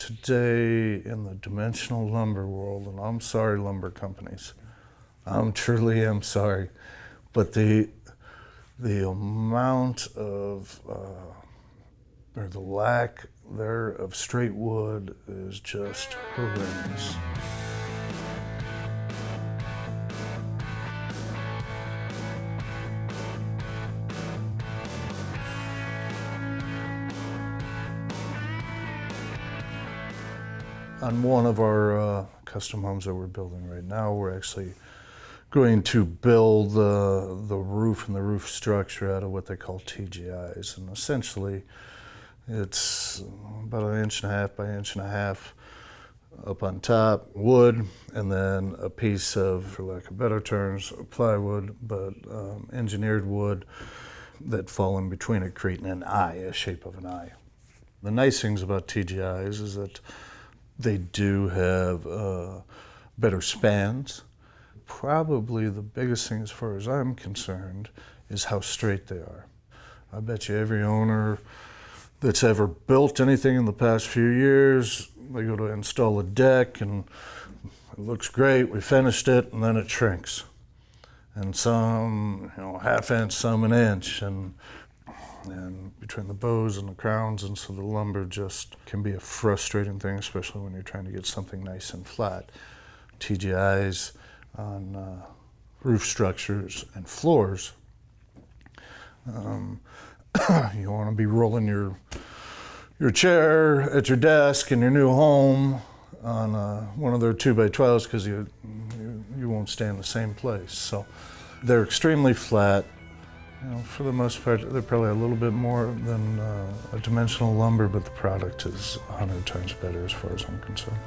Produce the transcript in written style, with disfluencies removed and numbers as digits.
today in the dimensional lumber world, and I'm sorry, lumber companies, I'm truly am sorry, but the amount of, or the lack there of straight wood is just horrendous. On one of our custom homes that we're building right now, we're actually going to build the roof and the roof structure out of what they call TJIs. And essentially, it's about 1.5 by 1.5 up on top, wood, and then a piece of, for lack of better terms, plywood, but engineered wood that fall in between it, creating an eye, a shape of an eye. The nice things about TJIs is that they do have better spans. Probably the biggest thing as far as I'm concerned is how straight they are. I bet you every owner that's ever built anything in the past few years, they go to install a deck and it looks great, we finished it, and then it shrinks. And some, 1/2 inch, some 1 inch, and between the bows and the crowns, and so the lumber just can be a frustrating thing, especially when you're trying to get something nice and flat. TJIs on roof structures and floors, you want to be rolling your chair at your desk in your new home on one of their 2x12s because you won't stay in the same place. So they're extremely flat. For the most part, they're probably a little bit more than a dimensional lumber, but the product is 100 times better as far as I'm concerned.